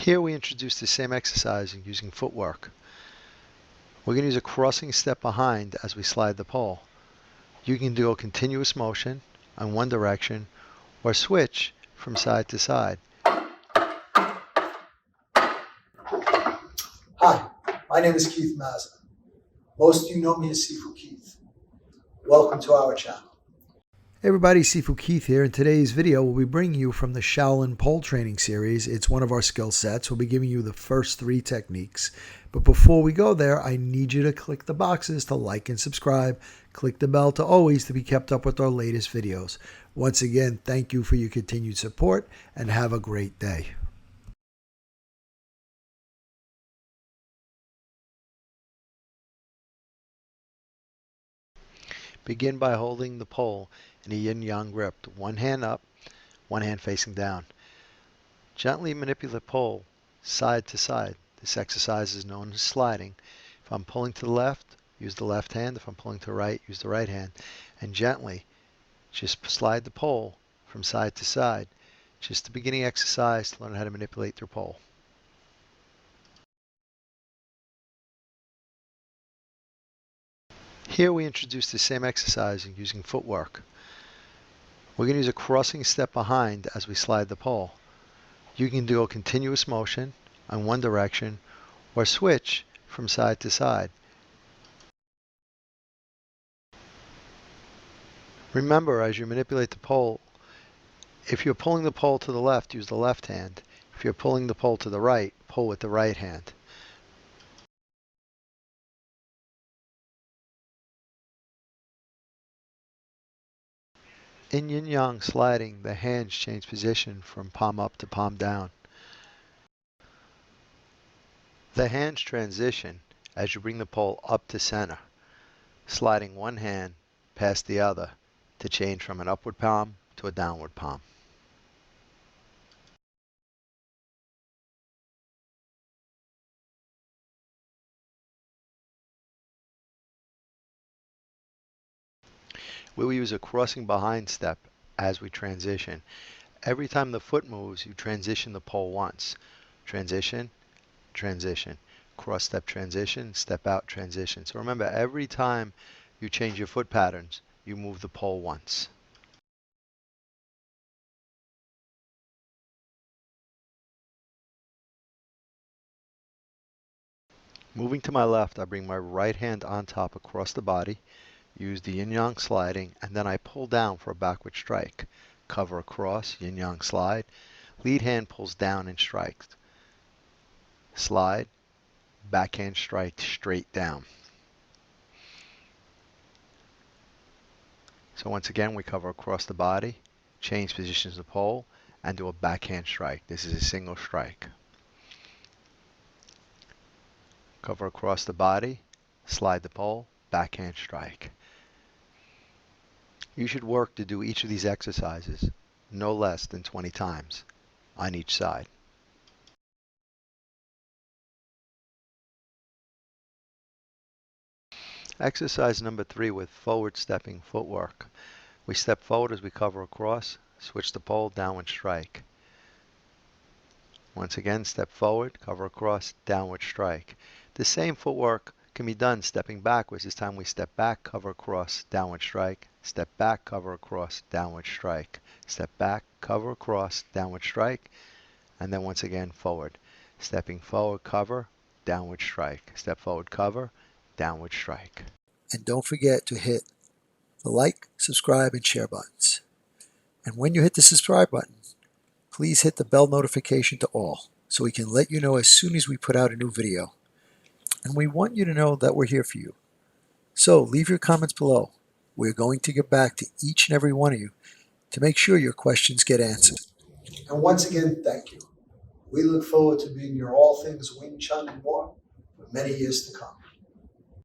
Here we introduce the same exercise using footwork. We're going to use a crossing step behind as we slide the pole. You can do a continuous motion in one direction or switch from side to side. Hi, my name is Keith Mazza. Most of you know me as Sifu Keith. Welcome to our channel. Hey everybody, Sifu Keith here. In today's video, we'll be bringing you from the Shaolin Pole Training Series. It's one of our skill sets. We'll be giving you the first 3 techniques. But before we go there, I need you to click the boxes to like and subscribe. Click the bell to always to be kept up with our latest videos. Once again, thank you for your continued support and have a great day. Begin by holding the pole in a yin-yang grip, one hand up, one hand facing down. Gently manipulate the pole side to side. This exercise is known as sliding. If I'm pulling to the left, use the left hand. If I'm pulling to the right, use the right hand. And gently just slide the pole from side to side. Just a beginning exercise to learn how to manipulate your pole. Here we introduce the same exercise using footwork. We're going to use a crossing step behind as we slide the pole. You can do a continuous motion in one direction or switch from side to side. Remember, as you manipulate the pole, if you're pulling the pole to the left, use the left hand. If you're pulling the pole to the right, pull with the right hand. In yin-yang sliding, the hands change position from palm up to palm down. The hands transition as you bring the pole up to center, sliding one hand past the other to change from an upward palm to a downward palm. We will use a crossing behind step as we transition. Every time the foot moves, you transition the pole once. Transition, transition. Cross step transition, step out transition. So remember, every time you change your foot patterns, you move the pole once. Moving to my left, I bring my right hand on top across the body, use the yin-yang sliding, and then I pull down for a backward strike. Cover across, yin-yang slide. Lead hand pulls down and strikes. Slide, backhand strike straight down. So once again, we cover across the body, change positions of the pole, and do a backhand strike. This is a single strike. Cover across the body, slide the pole, backhand strike. You should work to do each of these exercises no less than 20 times on each side. Exercise number 3 with forward stepping footwork. We step forward as we cover across, switch the pole, downward strike. Once again, step forward, cover across, downward strike. The same footwork can be done stepping backwards. This time we step back, cover across, downward strike. Step back, cover across, downward strike. Step back, cover across, downward strike. And then once again, forward. Stepping forward, cover, downward strike. Step forward, cover, downward strike. And don't forget to hit the like, subscribe, and share buttons. And when you hit the subscribe button, please hit the bell notification to all so we can let you know as soon as we put out a new video. And we want you to know that we're here for you. So leave your comments below. We're going to get back to each and every one of you to make sure your questions get answered. And once again, thank you. We look forward to being your all things Wing Chun and more for many years to come.